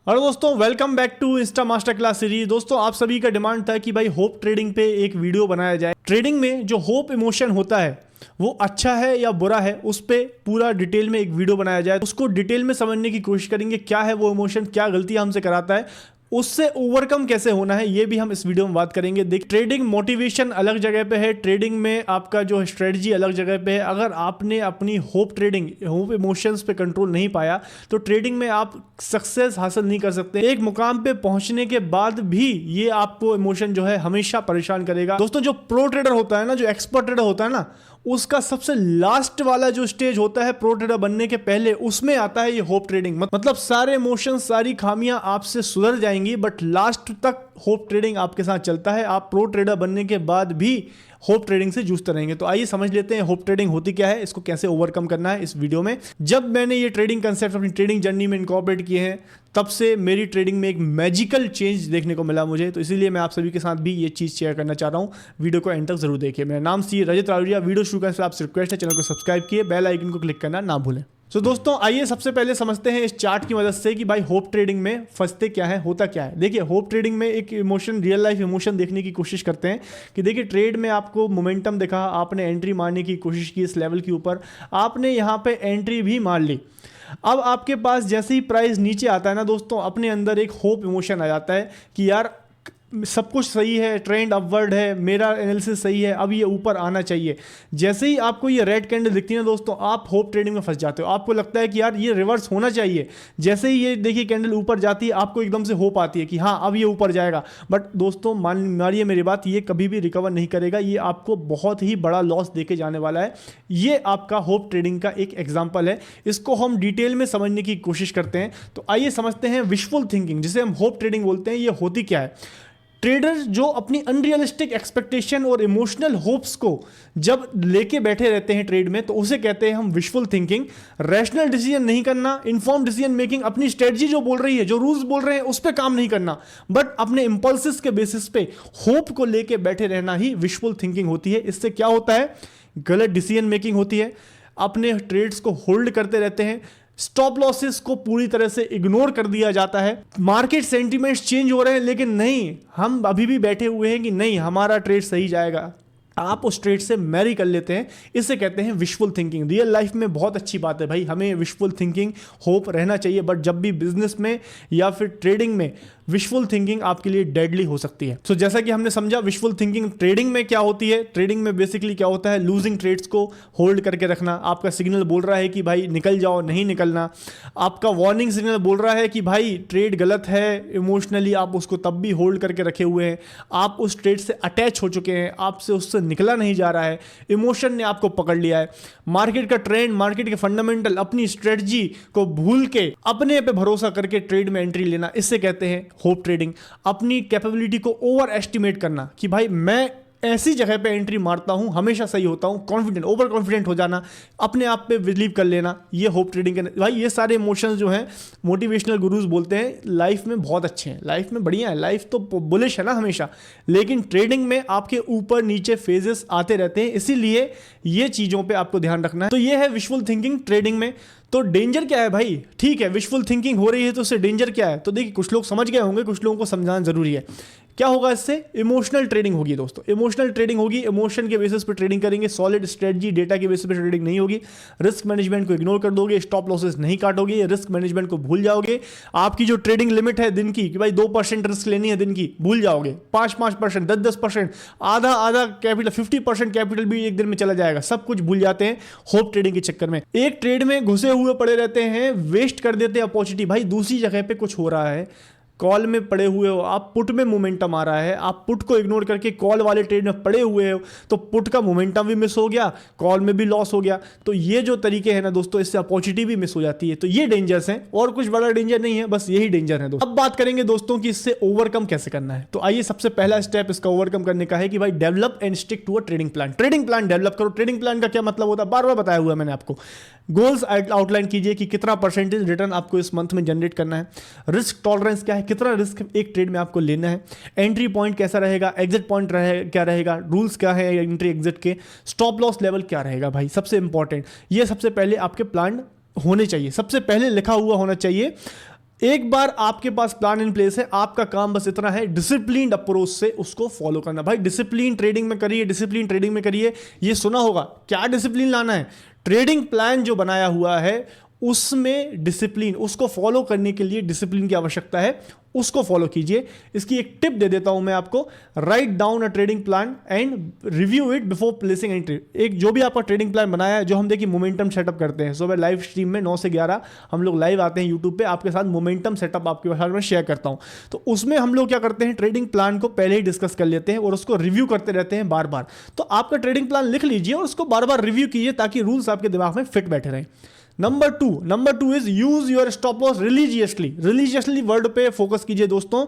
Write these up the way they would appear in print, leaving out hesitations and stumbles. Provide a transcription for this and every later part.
और दोस्तों welcome back to Insta master class series. दोस्तों आप सभी का डिमांड था कि भाई होप ट्रेडिंग पे एक वीडियो बनाया जाए। ट्रेडिंग में जो होप इमोशन होता है वो अच्छा है या बुरा है, उस पे पूरा डिटेल में एक वीडियो बनाया जाए। उसको डिटेल में समझने की कोशिश करेंगे, क्या है वो इमोशन, क्या गलतियां हमसे कराता है, उससे ओवरकम कैसे होना है, ये भी हम इस वीडियो में बात करेंगे। देख, ट्रेडिंग मोटिवेशन अलग जगह पे है, ट्रेडिंग में आपका जो स्ट्रेटजी अलग जगह पे है। अगर आपने अपनी होप इमोशंस पे कंट्रोल नहीं पाया तो ट्रेडिंग में आप सक्सेस हासिल नहीं कर सकते। एक मुकाम पे पहुंचने के बाद भी ये आपको इमोशन जो है हमेशा परेशान करेगा। दोस्तों जो प्रो ट्रेडर होता है ना, जो एक्सपर्ट ट्रेडर होता है ना, उसका सबसे लास्ट वाला जो स्टेज होता है प्रो ट्रेडर बनने के पहले, उसमें आता है ये होप ट्रेडिंग। मतलब सारे इमोशंस, सारी खामियां आपसे सुधर जाएंगी, बट लास्ट तक होप ट्रेडिंग आपके साथ चलता है। आप प्रो ट्रेडर बनने के बाद भी होप ट्रेडिंग से जूझते रहेंगे। तो आइए समझ लेते हैं होप ट्रेडिंग होती क्या है, इसको कैसे ओवरकम करना है इस वीडियो में। जब मैंने ये ट्रेडिंग कंसेप्ट अपनी ट्रेडिंग जर्नी में इनकॉर्पोरेट किए हैं, तब से मेरी ट्रेडिंग में एक मैजिकल चेंज देखने को मिला मुझे। तो इसीलिए मैं आप सभी के साथ भी ये चीज़ शेयर करना चाह रहा हूँ। वीडियो को एंड तक जरूर देखिए। मेरा नाम सी रजत रावरिया। वीडियो शुरू करने से आपसे रिक्वेस्ट है, चैनल को सब्सक्राइब किए, बेल आइकन को क्लिक करना ना भूलें। तो दोस्तों आइए सबसे पहले समझते हैं इस चार्ट की मदद से कि भाई होप ट्रेडिंग में फंसते क्या है, होता क्या है। देखिए, होप ट्रेडिंग में एक इमोशन, रियल लाइफ इमोशन देखने की कोशिश करते हैं कि देखिए, ट्रेड में आपको मोमेंटम दिखा, आपने एंट्री मारने की कोशिश की इस लेवल के ऊपर, आपने यहाँ पे एंट्री भी मार ली। अब आपके पास जैसे ही प्राइस नीचे आता है ना दोस्तों, अपने अंदर एक होप इमोशन आ जाता है कि यार सब कुछ सही है, ट्रेंड अपवर्ड है, मेरा एनालिसिस सही है, अब ये ऊपर आना चाहिए। जैसे ही आपको ये रेड कैंडल दिखती है ना दोस्तों, आप होप ट्रेडिंग में फंस जाते हो। आपको लगता है कि यार ये रिवर्स होना चाहिए। जैसे ही ये देखिए कैंडल ऊपर जाती है, आपको एकदम से होप आती है कि हाँ अब ये ऊपर जाएगा। बट दोस्तों मानिए मेरी बात, ये कभी भी रिकवर नहीं करेगा। ये आपको बहुत ही बड़ा लॉस देके जाने वाला है। ये आपका होप ट्रेडिंग का एक एग्जाम्पल है। इसको हम डिटेल में समझने की कोशिश करते हैं। तो आइए समझते हैं विशफुल थिंकिंग, जिसे हम होप ट्रेडिंग बोलते हैं, ये होती क्या है। ट्रेडर जो अपनी अनरियलिस्टिक एक्सपेक्टेशन और इमोशनल होप्स को जब लेके बैठे रहते हैं ट्रेड में, तो उसे कहते हैं हम विशफुल थिंकिंग। रैशनल डिसीजन नहीं करना, इन्फॉर्म डिसीजन मेकिंग, अपनी स्ट्रेटजी जो बोल रही है, जो रूल्स बोल रहे हैं उस पर काम नहीं करना, बट अपने इंपल्सिस के बेसिस पे होप को लेके बैठे रहना ही विशफुल थिंकिंग होती है। इससे क्या होता है, गलत डिसीजन मेकिंग होती है, अपने ट्रेड्स को होल्ड करते रहते हैं, स्टॉप लॉसेस को पूरी तरह से इग्नोर कर दिया जाता है। मार्केट सेंटीमेंट्स चेंज हो रहे हैं, लेकिन नहीं, हम अभी भी बैठे हुए हैं कि नहीं हमारा ट्रेड सही जाएगा, आप उस ट्रेड से मैरी कर लेते हैं। इसे कहते हैं विशफुल थिंकिंग। रियल लाइफ में बहुत अच्छी बात है भाई, हमें विशफुल थिंकिंग, होप रहना चाहिए, बट जब भी बिजनेस में या फिर ट्रेडिंग में विशफुल थिंकिंग आपके लिए डेडली हो सकती है। तो जैसा कि हमने समझा विशफुल थिंकिंग ट्रेडिंग में क्या होती है। ट्रेडिंग में बेसिकली क्या होता है, लूजिंग ट्रेड्स को होल्ड करके रखना। आपका सिग्नल बोल रहा है कि भाई निकल जाओ, नहीं निकलना। आपका वार्निंग सिग्नल बोल रहा है कि भाई ट्रेड गलत है, इमोशनली आप उसको तब भी होल्ड करके रखे हुए हैं। आप उस ट्रेड से अटैच हो चुके हैं, आपसे उससे निकला नहीं जा रहा है, इमोशन ने आपको पकड़ लिया है। मार्केट का ट्रेंड, मार्केट के फंडामेंटल, अपनी स्ट्रेटजी को भूल के अपने पे भरोसा करके ट्रेड में एंट्री लेना, इससे कहते हैं होप ट्रेडिंग। अपनी कैपेबिलिटी को ओवर एस्टिमेट करना कि भाई मैं ऐसी जगह पे एंट्री मारता हूं, हमेशा सही होता हूं, कॉन्फिडेंट, ओवर कॉन्फिडेंट हो जाना, अपने आप पे बिलीव कर लेना, ये होप ट्रेडिंग का। भाई ये सारे इमोशंस जो हैं, मोटिवेशनल गुरुज बोलते हैं लाइफ में बहुत अच्छे हैं, लाइफ में बढ़िया है, लाइफ तो बुलिश है ना हमेशा, लेकिन ट्रेडिंग में आपके ऊपर नीचे फेजेस आते रहते हैं, इसीलिए ये चीज़ों पर आपको ध्यान रखना है। तो ये है विशफुल थिंकिंग ट्रेडिंग में। तो डेंजर क्या है भाई, ठीक है विशफुल थिंकिंग हो रही है तो उससे डेंजर क्या है। तो देखिए, कुछ लोग समझ गए होंगे, कुछ लोगों को समझाना जरूरी है। क्या होगा इससे, इमोशनल ट्रेडिंग होगी दोस्तों, इमोशनल ट्रेडिंग होगी। इमोशन के बेसिस पे ट्रेडिंग करेंगे, सॉलिड स्ट्रेटजी डेटा के बेसिस पे ट्रेडिंग नहीं होगी। रिस्क मैनेजमेंट को इग्नोर कर दोगे, स्टॉप लॉसेस नहीं काटोगे, रिस्क मैनेजमेंट को भूल जाओगे। आपकी जो ट्रेडिंग लिमिट है दिन की कि भाई 2% रिस्क लेनी है दिन की, भूल जाओगे। 5%, 10%, आधा कैपिटल, 50% कैपिटल भी एक दिन में चला जाएगा, सब कुछ भूल जाते हैं होप ट्रेडिंग के चक्कर में। एक ट्रेड में घुसे हुए पड़े रहते हैं, वेस्ट कर देते हैं अपॉर्चुनिटी। भाई दूसरी जगह पे कुछ हो रहा है, कॉल में पड़े हुए हो आप, पुट में मोमेंटम आ रहा है, आप पुट को इग्नोर करके कॉल वाले ट्रेड में पड़े हुए हो, तो पुट का मोमेंटम भी मिस हो गया, कॉल में भी लॉस हो गया। तो ये जो तरीके हैं ना दोस्तों, इससे अपॉर्चुनिटी भी मिस हो जाती है। तो ये डेंजर्स हैं, और कुछ बड़ा डेंजर नहीं है, बस यही डेंजर है दोस्तों। अब बात करेंगे दोस्तों कि इससे ओवरकम कैसे करना है। तो आइए, सबसे पहला स्टेप इसका ओवरकम करने का है कि भाई develop and stick to a trading plan. Trading plan develop करो। ट्रेडिंग प्लान का क्या मतलब होता है, बार बार बताया हुआ है मैंने आपको। गोल्स आउटलाइन कीजिए कि कितना परसेंटेज रिटर्न आपको इस मंथ में जनरेट करना है। रिस्क टॉलरेंस क्या है, कितना रिस्क एक ट्रेड में आपको लेना है। एंट्री पॉइंट कैसा रहेगा, एग्जिट पॉइंट क्या रहेगा, रूल्स क्या है एंट्री एग्जिट के, स्टॉप लॉस लेवल क्या रहेगा। भाई सबसे इंपॉर्टेंट, ये सबसे पहले आपके प्लान होने चाहिए, सबसे पहले लिखा हुआ होना चाहिए। एक बार आपके पास प्लान इन प्लेस है, आपका काम बस इतना है डिसिप्लिन्ड अप्रोच से उसको फॉलो करना। भाई डिसिप्लिन ट्रेडिंग में करिए, डिसिप्लिन ट्रेडिंग में करिए। ये सुना होगा, क्या डिसिप्लिन लाना है? ट्रेडिंग प्लान जो बनाया हुआ है उसमें डिसिप्लिन, उसको फॉलो करने के लिए डिसिप्लिन की आवश्यकता है, उसको फॉलो कीजिए। इसकी एक टिप दे देता हूं मैं आपको, write down a trading plan and review it before placing any trade. एक जो भी आपका ट्रेडिंग प्लान बनाया है, जो हम देखिए मोमेंटम सेटअप करते हैं सुबह लाइव स्ट्रीम में 9 से 11 हम लोग लाइव आते हैं यूट्यूब पे, आपके साथ मोमेंटम सेटअप आपके साथ में शेयर करता हूं। तो उसमें हम लोग क्या करते हैं, ट्रेडिंग प्लान को पहले ही डिस्कस कर लेते हैं और उसको रिव्यू करते रहते हैं बार बार। तो आपका ट्रेडिंग प्लान लिख लीजिए और उसको बार बार रिव्यू कीजिए ताकि रूल्स आपके दिमाग में फिट बैठे रहें। Number two is use your stop loss religiously word पे फोकस कीजिए दोस्तों।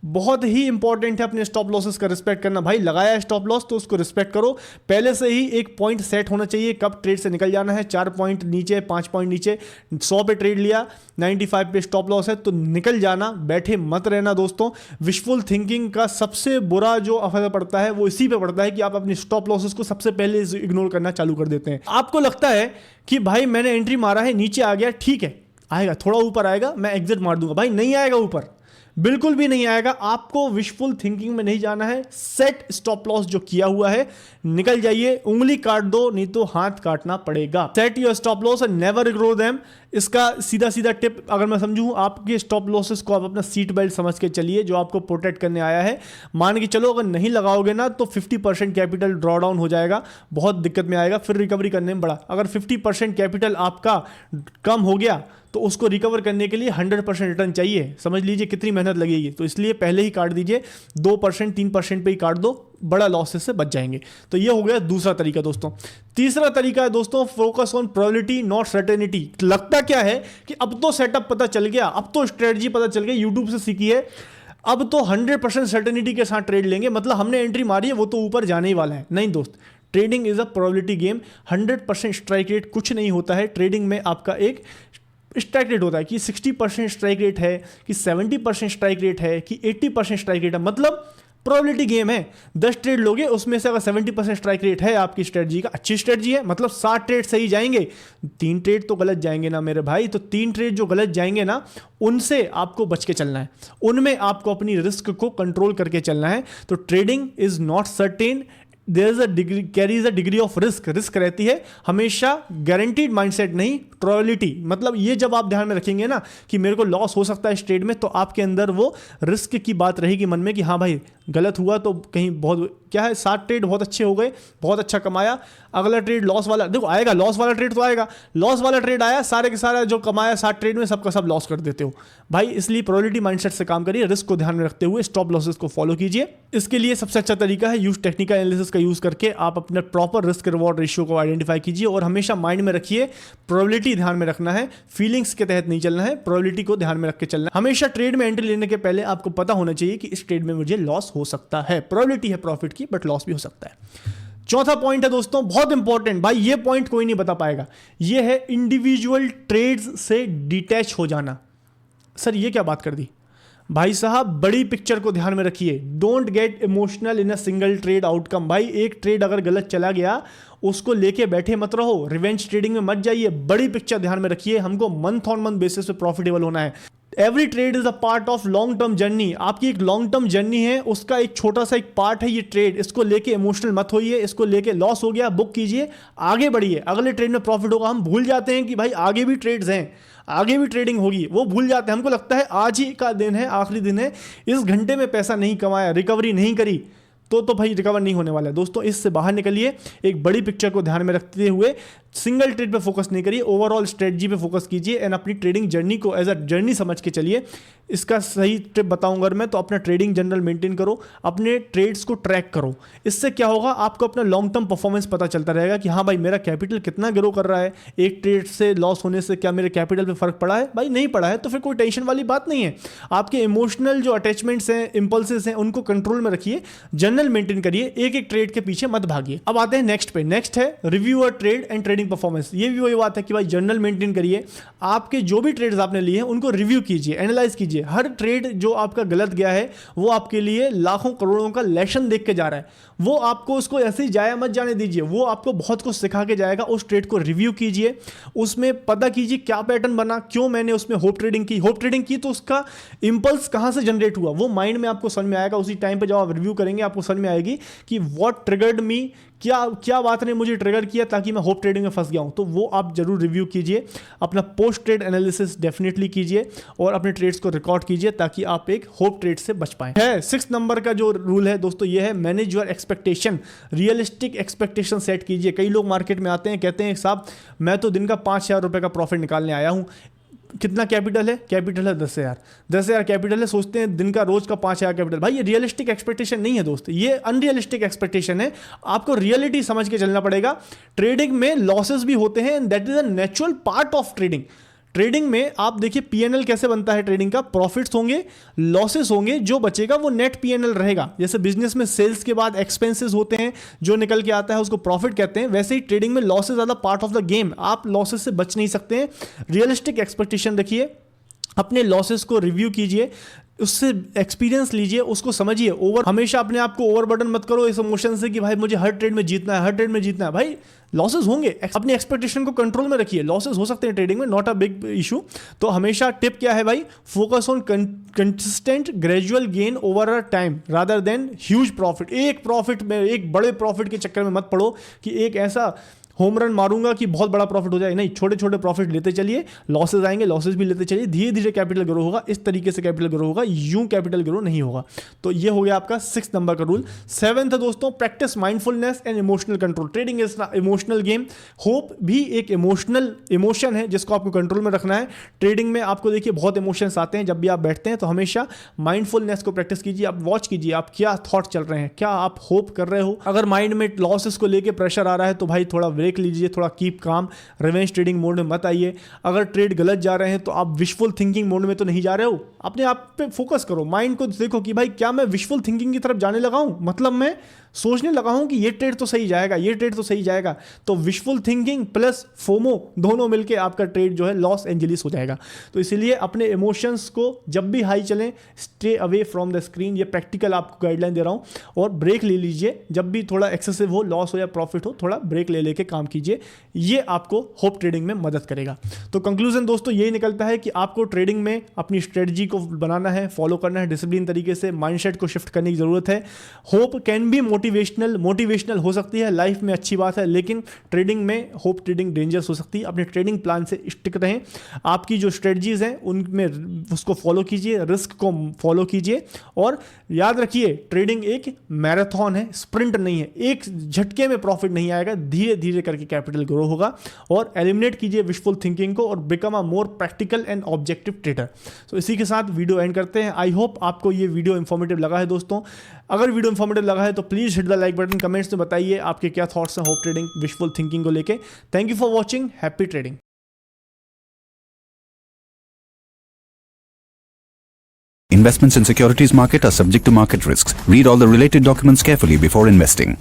बहुत ही इंपॉर्टेंट है अपने स्टॉप लॉसेस का रिस्पेक्ट करना। भाई लगाया स्टॉप लॉस तो उसको रिस्पेक्ट करो। पहले से ही एक पॉइंट सेट होना चाहिए कब ट्रेड से निकल जाना है। 4 पॉइंट नीचे, 5 पॉइंट नीचे, 100 पे ट्रेड लिया, 95 पे स्टॉप लॉस है तो निकल जाना, बैठे मत रहना दोस्तों। विशफुल थिंकिंग का सबसे बुरा जो असर पड़ता है वो इसी पे पड़ता है कि आप अपनी स्टॉप लॉसेस को सबसे पहले इग्नोर करना चालू कर देते हैं। आपको लगता है कि भाई मैंने एंट्री मारा है, नीचे आ गया, ठीक है आएगा, थोड़ा ऊपर आएगा, मैं एग्जिट मार दूंगा। भाई नहीं आएगा ऊपर, बिल्कुल भी नहीं आएगा। आपको विशफुल थिंकिंग में नहीं जाना है। सेट स्टॉप लॉस जो किया हुआ है, निकल जाइए, उंगली काट दो नहीं तो हाथ काटना पड़ेगा। Set your stop loss and never ignore them. इसका सीधा सीधा टिप अगर मैं समझूं, आपके स्टॉप लॉसेस को आप अपना सीट बेल्ट समझ के चलिए जो आपको प्रोटेक्ट करने आया है। मान के चलो अगर नहीं लगाओगे ना तो 50% कैपिटल ड्रॉ डाउन हो जाएगा, बहुत दिक्कत में आएगा, फिर रिकवरी करने में बड़ा। अगर 50% कैपिटल आपका कम हो गया तो उसको रिकवर करने के लिए 100% रिटर्न चाहिए। समझ लीजिए कितनी मेहनत लगेगी। तो इसलिए पहले ही काट दीजिए, 2% 3% पे ही काट दो, बड़ा लॉसेस से बच जाएंगे। तो ये हो गया दूसरा तरीका दोस्तों। तीसरा तरीका है दोस्तों, focus on probability not certainty. लगता क्या है कि अब तो सेटअप पता चल गया, अब तो स्ट्रेटजी पता चल गई, यूट्यूब से सीखी है, अब तो 100% सर्टेनिटी के साथ ट्रेड लेंगे, मतलब हमने एंट्री मारी है वो तो ऊपर जाने ही वाला है। नहीं दोस्त, trading is a probability game. 100% strike rate कुछ नहीं होता है ट्रेडिंग में। आपका एक स्ट्राइक रेट होता है कि 60% स्ट्राइक रेट है, कि 70% स्ट्राइक रेट है, कि 80% स्ट्राइक रेट है, मतलब प्रोबेबिलिटी गेम है। 10 ट्रेड लोगे, उसमें से अगर 70% स्ट्राइक रेट है आपकी स्ट्रेटजी का, अच्छी स्ट्रेटजी है, मतलब 7 ट्रेड सही जाएंगे, 3 ट्रेड तो गलत जाएंगे ना मेरे भाई। तो 3 ट्रेड जो गलत जाएंगे ना, उनसे आपको बच के चलना है, उनमें आपको अपनी रिस्क को कंट्रोल करके चलना है। तो trading is not certain, there is a degree, carries a degree of risk. Risk रहती है हमेशा, गारंटीड माइंडसेट नहीं, प्रोबेबिलिटी। मतलब ये जब आप ध्यान में रखेंगे ना कि मेरे को लॉस हो सकता है इस ट्रेड में, तो आपके अंदर वो रिस्क की बात रहेगी मन में कि हाँ भाई गलत हुआ तो कहीं बहुत क्या है, 7 ट्रेड बहुत अच्छे हो गए, बहुत अच्छा कमाया, अगला ट्रेड लॉस वाला, देखो आएगा लॉस वाला ट्रेड तो आएगा, लॉस वाला ट्रेड आया, सारे के सारा जो कमाया 7 ट्रेड में सबका सब लॉस कर देते हो भाई। इसलिए प्रोबेबिलिटी माइंडसेट से काम करिए, रिस्क को ध्यान में रखते हुए स्टॉप लॉसेस को फॉलो कीजिए। इसके लिए सबसे अच्छा तरीका है यूज टेक्निकल एनालिसिस का यूज करके आप अपने प्रॉपर रिस्क रिवॉर्ड रेशियो को आइडेंटिफाई कीजिए। और हमेशा माइंड में रखिए, प्रोबेबिलिटी ध्यान में रखना है, फीलिंग्स के तहत नहीं चलना है, प्रोबेबिलिटी को ध्यान में रख के चलना है। हमेशा ट्रेड में एंट्री लेने के पहले आपको पता होना चाहिए कि इस ट्रेड में मुझे लॉस हो सकता है। प्रोबेबिलिटी है प्रॉफिट की, बट लॉस भी हो सकता है। चौथा पॉइंट है दोस्तों, बहुत इंपॉर्टेंट भाई, ये पॉइंट कोई नहीं बता पाएगा, ये है इंडिविजुअल ट्रेड्स से डिटैच हो जाना। सर ये क्या बात कर दी भाई साहब, बड़ी पिक्चर को ध्यान में रखिए। Don't get emotional in a single trade outcome. भाई एक ट्रेड अगर गलत चला गया उसको लेके बैठे मत रहो, रिवेंज ट्रेडिंग में मत जाइए, बड़ी पिक्चर ध्यान में रखिए। हमको मंथ ऑन मंथ बेसिस पे प्रॉफिटेबल होना है। Every trade is a part of long term journey. आपकी एक लॉन्ग टर्म जर्नी है, उसका एक छोटा सा एक पार्ट है ये ट्रेड। इसको लेके इमोशनल मत होइए, इसको लेके लॉस हो गया बुक कीजिए, आगे बढ़िए, अगले ट्रेड में प्रॉफिट होगा। हम भूल जाते हैं कि भाई आगे भी ट्रेड्स हैं, आगे भी ट्रेडिंग होगी, वो भूल जाते हैं। हमको लगता है आज ही का दिन है, आखिरी दिन है, इस घंटे में पैसा नहीं कमाया, रिकवरी नहीं करी तो भाई रिकवर नहीं होने वाला है। दोस्तों इससे बाहर निकलिए, एक बड़ी पिक्चर को ध्यान में रखते हुए सिंगल ट्रेड पे फोकस नहीं करिए, ओवरऑल स्ट्रेटजी पे फोकस कीजिए एंड अपनी ट्रेडिंग जर्नी को एज अ जर्नी समझ के चलिए। इसका सही टिप बताऊंगा मैं, तो अपना ट्रेडिंग जर्नल मेंटेन करो, अपने ट्रेड्स को ट्रैक करो। इससे क्या होगा, आपको अपना लॉन्ग टर्म परफॉर्मेंस पता चलता रहेगा कि हाँ भाई मेरा कैपिटल कितना ग्रो कर रहा है, एक ट्रेड से लॉस होने से क्या मेरे कैपिटल पे फर्क पड़ा है। भाई नहीं पड़ा है तो फिर कोई टेंशन वाली बात नहीं है। आपके इमोशनल जो अटैचमेंट्स हैं, इंपल्सेस हैं, उनको कंट्रोल में रखिए, जर्नल मेंटेन करिए, एक एक ट्रेड के पीछे मत भागिए। अब आते हैं नेक्स्ट पे। नेक्स्ट है review a trade and trading trading performance, ये भी वही बात है कि भाई जर्नल मेंटेन करिए, आपके जो भी ट्रेड्स आपने लिए हैं उनको रिव्यू कीजिए, एनालाइज कीजिए। हर ट्रेड जो आपका गलत गया है वो आपके लिए लाखों करोड़ों का लेसन देख के जा रहा है, वो आपको उसको ऐसे ही जाया मत जाने दीजिए, वो आपको बहुत कुछ सिखा के जाएगा। उस ट्रेड को रिव्यू कीजिए, उसमें पता कीजिए क्या पैटर्न बना, क्यों मैंने उसमें होप ट्रेडिंग की तो उसका इंपल्स कहां से जनरेट हुआ, वो माइंड में आपको समझ में आएगा। उसी टाइम पे जब आप रिव्यू करेंगे आपको समझ में आएगी कि व्हाट ट्रिगर्ड मी, क्या बात ने मुझे ट्रिगर किया ताकि मैं होप ट्रेडिंग में फंस गया हूं। तो वो आप जरूर रिव्यू कीजिए, अपना पोस्ट ट्रेड एनालिसिस डेफिनेटली कीजिए और अपने ट्रेड्स को रिकॉर्ड कीजिए ताकि आप एक होप ट्रेड से बच पाएं। है 6 नंबर का जो रूल है दोस्तों, ये है manage your expectation, realistic expectation set कीजिए। कई लोग मार्केट में आते हैं, कहते हैं साहब मैं तो दिन का 5,000 रुपए का प्रॉफिट निकालने आया हूं। कितना कैपिटल है? कैपिटल है 10,000 कैपिटल है, सोचते हैं दिन का रोज का 5,000 कैपिटल। भाई ये रियलिस्टिक एक्सपेक्टेशन नहीं है दोस्त, ये अनरियलिस्टिक एक्सपेक्टेशन है। आपको रियलिटी समझ के चलना पड़ेगा। ट्रेडिंग में लॉसेस भी होते हैं and that is a natural part of trading. Trading में आप देखिए पीएनएल कैसे बनता है ट्रेडिंग का, प्रॉफिट्स होंगे, लॉसेस होंगे, जो बचेगा वो नेट पीएनएल रहेगा। जैसे बिजनेस में सेल्स के बाद एक्सपेंसेस होते हैं, जो निकल के आता है उसको प्रॉफिट कहते हैं, वैसे ही ट्रेडिंग में losses are the part of the game. आप लॉसेस से बच नहीं सकते हैं। रियलिस्टिक एक्सपेक्टेशन रखिए, अपने लॉसेस को रिव्यू कीजिए, उससे एक्सपीरियंस लीजिए, उसको समझिए। हमेशा अपने आप को ओवरबर्डन मत करो इस इमोशन से कि भाई मुझे हर ट्रेड में जीतना है, हर ट्रेड में जीतना है। भाई लॉसेस होंगे, अपनी एक्सपेक्टेशन को कंट्रोल में रखिए। लॉसेस हो सकते हैं ट्रेडिंग में, नॉट अ बिग इशू। तो हमेशा टिप क्या है भाई, focus on consistent gradual gain over a time rather than huge profit. एक प्रॉफिट में, एक बड़े प्रॉफिट के चक्कर में मत पड़ो कि एक ऐसा होम रन मारूंगा कि बहुत बड़ा प्रॉफिट हो जाए। नहीं, छोटे छोटे प्रॉफिट लेते चलिए, लॉसेस आएंगे, लॉसेस भी लेते चलिए, धीरे धीरे कैपिटल ग्रो होगा। इस तरीके से कैपिटल ग्रो होगा, यूं कैपिटल ग्रो नहीं होगा। तो ये हो गया आपका 6 नंबर का रूल। 7th दोस्तों, practice mindfulness and emotional control. Trading is emotional game, hope भी एक इमोशन है जिसको आपको कंट्रोल में रखना है। ट्रेडिंग में आपको देखिए बहुत इमोशंस आते हैं जब भी आप बैठते हैं, तो हमेशा माइंडफुलनेस को प्रैक्टिस कीजिए। आप वॉच कीजिए आप क्या थॉट चल रहे हैं, क्या आप होप कर रहे हो। अगर माइंड में लॉसेस को लेकर प्रेशर आ रहा है तो भाई थोड़ा ब्रेक लीजिए, थोड़ा keep calm, revenge trading mode में मत आइए। अगर ट्रेड गलत जा रहे हैं तो आप विशफुल थिंकिंग मोड में तो नहीं जा रहे हो, अपने आप पे फोकस करो, माइंड को देखो कि भाई क्या मैं विशफुल थिंकिंग की तरफ जाने लगा हूं, मतलब मैं सोचने लगा हूं कि ये ट्रेड तो सही जाएगा, ये ट्रेड तो सही जाएगा। तो विशफुल थिंकिंग प्लस फोमो दोनों मिलके आपका ट्रेड जो है लॉस एंजलिस हो जाएगा। तो इसीलिए अपने इमोशंस को जब भी हाई चलें, stay away from the screen. ये प्रैक्टिकल आपको गाइडलाइन दे रहा हूं। और ब्रेक ले लीजिए जब भी थोड़ा एक्सेसिव हो, लॉस हो या प्रॉफिट हो, थोड़ा ब्रेक ले लेके काम कीजिए। ये आपको होप ट्रेडिंग में मदद करेगा। तो कंक्लूजन दोस्तों यही निकलता है कि आपको ट्रेडिंग में अपनी स्ट्रेटजी को बनाना है, फॉलो करना है डिसिप्लिन तरीके से, माइंडसेट को शिफ्ट करने की जरूरत है। होप कैन बी मोटिवेशनल हो सकती है, लाइफ में अच्छी बात है, लेकिन ट्रेडिंग में होप ट्रेडिंग डेंजरस हो सकती है। अपने ट्रेडिंग प्लान से स्टिक रहें, आपकी जो स्ट्रेटजीज हैं उनमें उसको फॉलो कीजिए, रिस्क को फॉलो कीजिए। और याद रखिए ट्रेडिंग एक मैराथन है, स्प्रिंट नहीं है। एक झटके में प्रॉफिट नहीं आएगा, धीरे धीरे करके कैपिटल ग्रो होगा। और एलिमिनेट कीजिए विशफुल थिंकिंग को और become a more practical and objective trader. तो इसी के साथ वीडियो एंड करते हैं। आई होप आपको ये वीडियो इंफॉर्मेटिव लगा है दोस्तों। अगर वीडियो इंफॉर्मेटिव लगा है तो please hit the like button, comments में बताइए आपके क्या थॉट्स हैं होप ट्रेडिंग, विशफुल थिंकिंग को लेके। Thank you for watching, happy trading. Investments in securities market are subject to market risks. Read all the related documents carefully before investing.